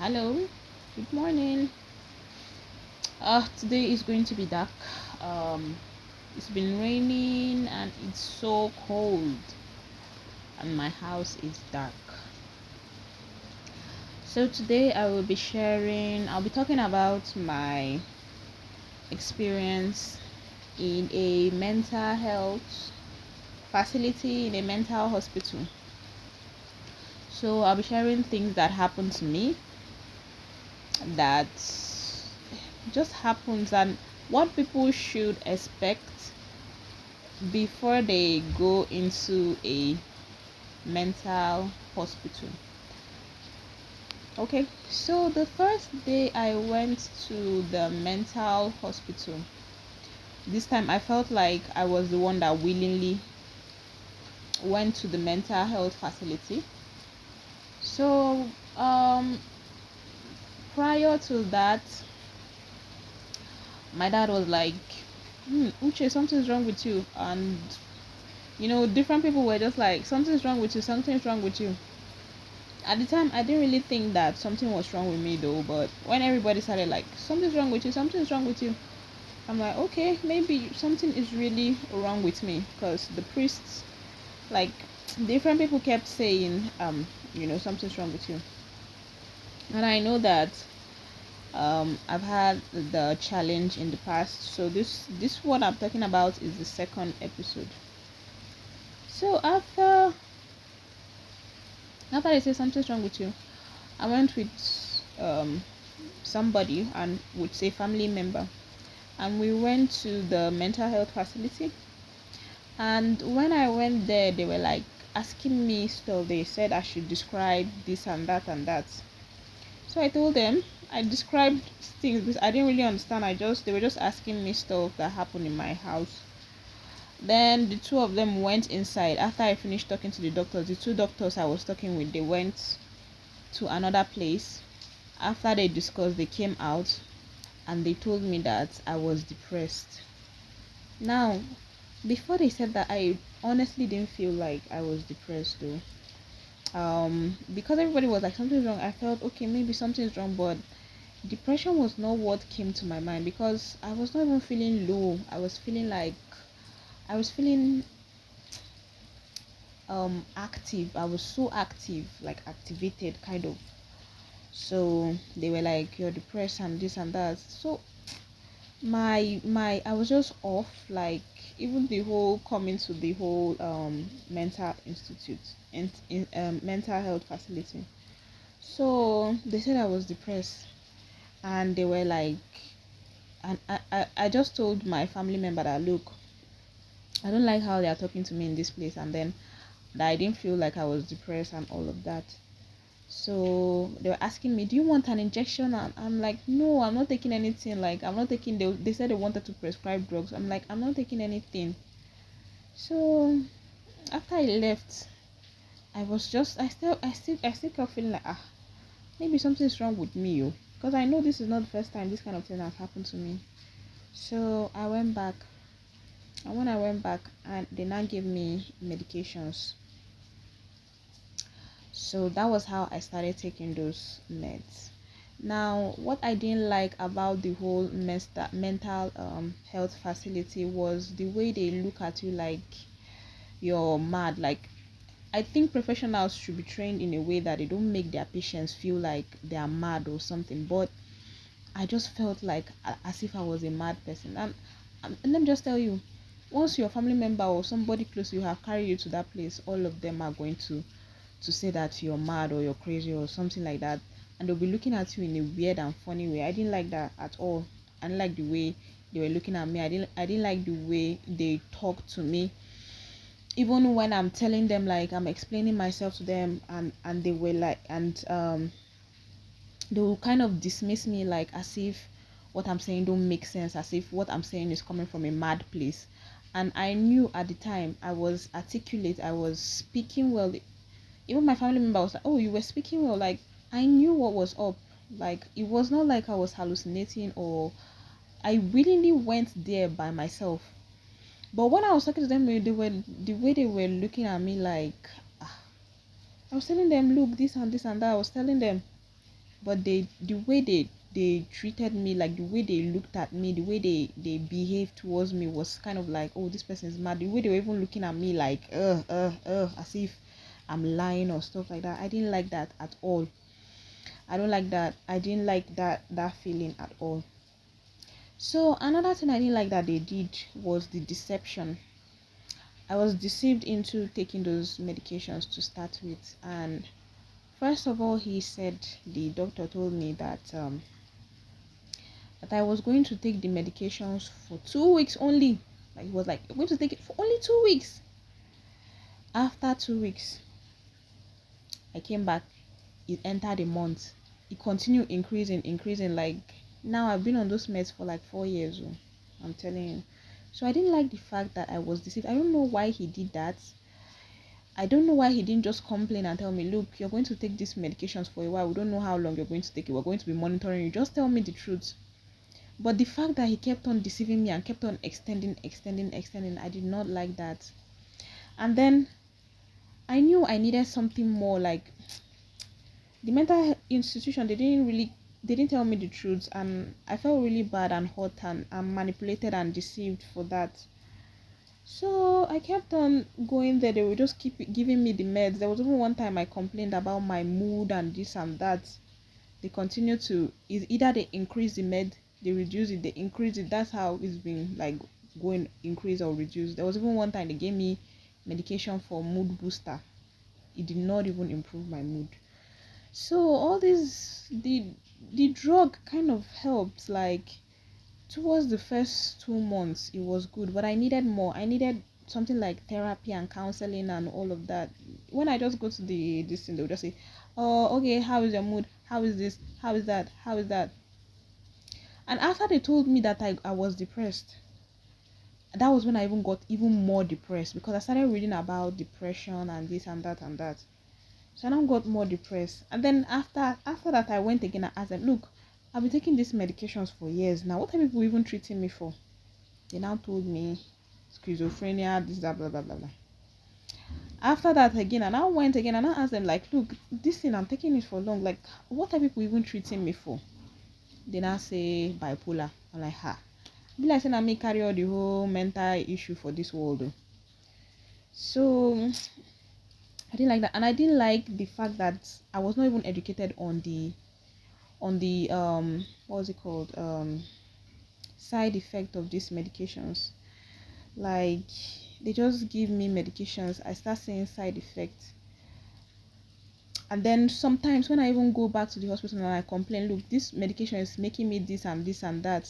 Hello, good morning. Today is going to be dark. Um, it's been raining and it's so cold, and my house is dark. So today I'll be talking about my experience in a mental health facility in a mental hospital. So I'll be sharing things that happened to me that just happens and what people should expect before they go into a mental hospital. Okay, so the first day I went to the mental hospital, this time I felt like I was the one that willingly went to the mental health facility. So, prior to that, my dad was like, Uche, something's wrong with you. And, different people were just like, something's wrong with you, something's wrong with you. At the time I didn't really think that something was wrong with me though, but when everybody started like something's wrong with you, something's wrong with you, I'm like, okay, maybe something is really wrong with me, because the priests, like, different people kept saying something's wrong with you. And I know that I've had the challenge in the past, so this what I'm talking about is the second episode. So after they say something's wrong with you, I went with somebody and would say family member, and we went to the mental health facility. And when I went there, they were like asking me stuff. They said I should describe this and that and that. So I told them, I described things because I didn't really understand. They were just asking me stuff that happened in my house. Then the two of them went inside. After I finished talking to the doctors, the two doctors I was talking with, they went to another place. After they discussed, they came out and they told me that I was depressed. Now, before they said that, I honestly didn't feel like I was depressed though. Because everybody was like something's wrong, I felt okay, maybe something's wrong, but depression was not what came to my mind, because I was not even feeling low. I was feeling active. I was so active, like activated kind of. So they were like, you're depressed and this and that. So my I was just off, like, even the whole coming to the whole mental institute and mental health facility. So they said I was depressed, and they were like, and I just told my family member that, look, I don't like how they are talking to me in this place, and then that I didn't feel like I was depressed and all of that. So they were asking me, do you want an injection? And I'm like, no, I'm not taking anything. Like, I'm not taking, they said they wanted to prescribe drugs. I'm like, I'm not taking anything. So after I left, I was just, I still kept feeling like, maybe something's wrong with me, yo. Because I know this is not the first time this kind of thing has happened to me. So I went back. And when I went back, and they now gave me medications. So that was how I started taking those meds. Now, what I didn't like about the whole mental health facility was the way they look at you like you're mad. Like, I think professionals should be trained in a way that they don't make their patients feel like they are mad or something. But I just felt like as if I was a mad person. And let me just tell you, once your family member or somebody close to you have carried you to that place, all of them are going to say that you're mad or you're crazy or something like that, and they'll be looking at you in a weird and funny way. I didn't like that at all. I didn't like the way they were looking at me. I didn't like the way they talked to me, even when I'm telling them, like, I'm explaining myself to them, and they were like, and they will kind of dismiss me, like as if what I'm saying don't make sense, as if what I'm saying is coming from a mad place. And I knew at the time I was articulate, I was speaking well. Even my family member was like, oh, you were speaking well. Like, I knew what was up. Like, it was not like I was hallucinating, or I willingly went there by myself. But when I was talking to them, they were the way they were looking at me, like, I was telling them, look, this and this and that. I was telling them. but the way they treated me, like the way they looked at me, the way they behaved towards me was kind of like, oh, this person is mad. The way they were even looking at me like as if I'm lying or stuff like that. I didn't like that at all. I don't like that. I didn't like that feeling at all. So another thing I didn't like that they did was the deception. I was deceived into taking those medications to start with. And first of all, the doctor told me that I was going to take the medications for 2 weeks only. Like he was like, "You're going to take it for only 2 weeks." After 2 weeks, I came back. It entered a month. It continued increasing, increasing. Like now, I've been on those meds for like 4 years. Oh, I'm telling you. So I didn't like the fact that I was deceived. I don't know why he did that. I don't know why he didn't just complain and tell me, look, you're going to take these medications for a while. We don't know how long you're going to take it. We're going to be monitoring you. Just tell me the truth. But the fact that he kept on deceiving me and kept on extending, I did not like that. And then I knew I needed something more. Like the mental institution, they didn't tell me the truth, and I felt really bad and hurt and manipulated and deceived for that. So I kept on going there. They would just keep giving me the meds. There was even one time I complained about my mood and this and that. They continue to, is either they increase the med, they reduce it, they increase it. That's how it's been like going, increase or reduce. There was even one time they gave me medication for mood booster. It did not even improve my mood. So all this, the drug kind of helped. Like towards the first 2 months it was good, but I needed more. I needed something like therapy and counseling and all of that. When I just go to this thing, they'll just say, oh, okay, how is your mood, how is this, how is that, how is that. And after they told me that I was depressed, that was when I even got even more depressed, because I started reading about depression and this and that and that. So I now got more depressed. And then after that, I went again and asked them, look, I've been taking these medications for years now. What are people even treating me for? They now told me schizophrenia, this, that, blah, blah, blah, blah. After that again, and I went again and I asked them, like, look, this thing, I'm taking it for long. Like, what are people even treating me for? They now say bipolar. I'm like, ha. Be like saying I may carry all the whole mental issue for this world. Though. So I didn't like that. And I didn't like the fact that I was not even educated on the what was it called? Side effect of these medications. Like they just give me medications, I start seeing side effects. And then sometimes when I even go back to the hospital and I complain, look, this medication is making me this and that.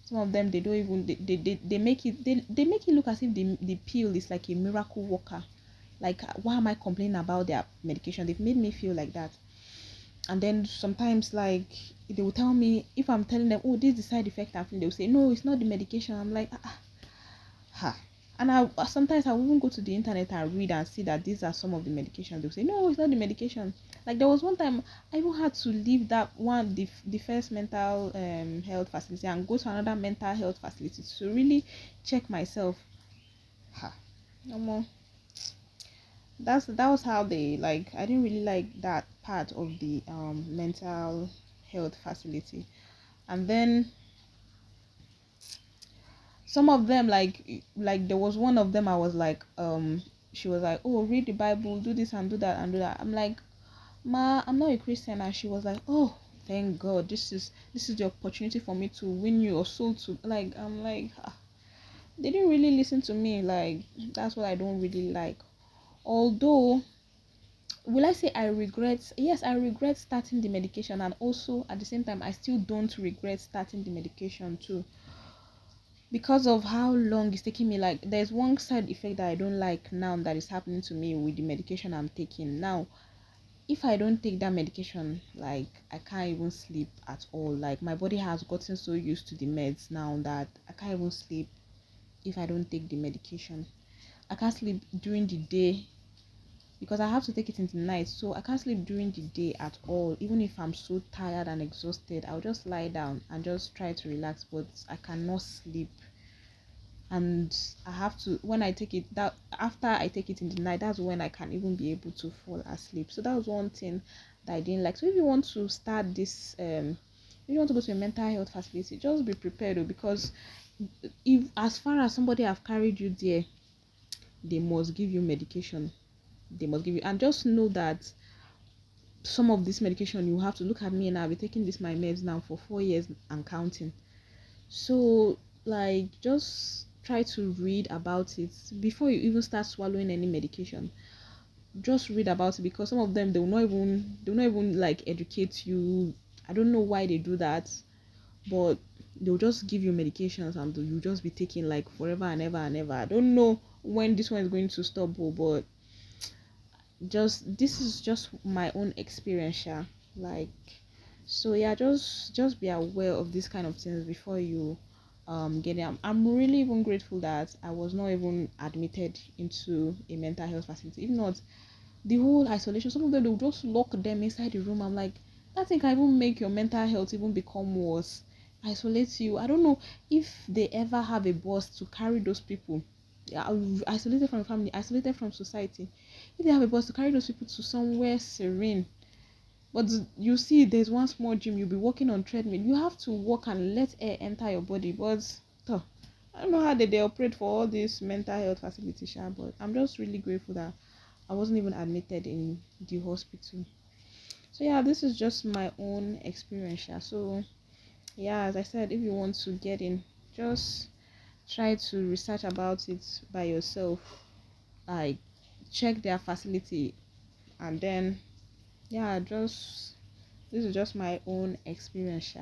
Some of them, they don't even they make it, they make it look as if the pill is like a miracle worker. Like why am I complaining about their medication? They've made me feel like that. And then sometimes like they will tell me, if I'm telling them, oh, this is the side effect I'm feeling, they'll say, no, it's not the medication. I'm like, ha. And I sometimes I will even go to the internet and read and see that these are some of the medications. They'll say, no, it's not the medication. Like there was one time I even had to leave that one, the first mental health facility, and go to another mental health facility to really check myself. Ha. No more. That was how they, like, I didn't really like that part of the mental health facility. And then some of them, like there was one of them, I was like, she was like, oh, read the Bible, do this and do that and do that. I'm like, ma, I'm not a Christian. And she was like, oh, thank God, this is the opportunity for me to win your soul. To, like, I'm like, they didn't really listen to me. Like that's what I don't really like. Although, will I say I regret? Yes, I regret starting the medication, and also at the same time I still don't regret starting the medication too, because of how long it's taking me. Like there's one side effect that I don't like now that is happening to me with the medication I'm taking now. If I don't take that medication, like I can't even sleep at all. Like my body has gotten so used to the meds now that I can't even sleep if I don't take the medication. I can't sleep during the day because I have to take it in the night. So I can't sleep during the day at all. Even if I'm so tired and exhausted, I'll just lie down and just try to relax, but I cannot sleep. And I have to, when I take it, that after I take it in the night, that's when I can even be able to fall asleep. So that was one thing that I didn't like. So if you want to start this if you want to go to a mental health facility, just be prepared, because if as far as somebody have carried you there, they must give you medication. They must give you, and just know that some of this medication, you have to look at me, and I'll be taking this my meds now for 4 years and counting. So like, just try to read about it before you even start swallowing any medication. Just read about it, because some of them, they will not even like educate you. I don't know why they do that, but they'll just give you medications and you just be taking like forever and ever and ever. I don't know when this one is going to stop, but just this is just my own experience, yeah. Like, so yeah, just be aware of these kind of things before you get it. I'm really even grateful that I was not even admitted into a mental health facility. If not, the whole isolation, some of them, they'll just lock them inside the room. I'm like, that thing can even make your mental health even become worse. Isolate you. I don't know if they ever have a boss to carry those people. Yeah, isolated from family, isolated from society. If they have a boss to carry those people to somewhere serene, but you see, there's one small gym, you'll be walking on treadmill. You have to walk and let air enter your body. But I don't know how they operate for all these mental health facilities, but I'm just really grateful that I wasn't even admitted in the hospital. So yeah, this is just my own experience. So yeah, as I said, if you want to get in, just try to research about it by yourself. Like, check their facility, and then yeah, just this is just my own experience.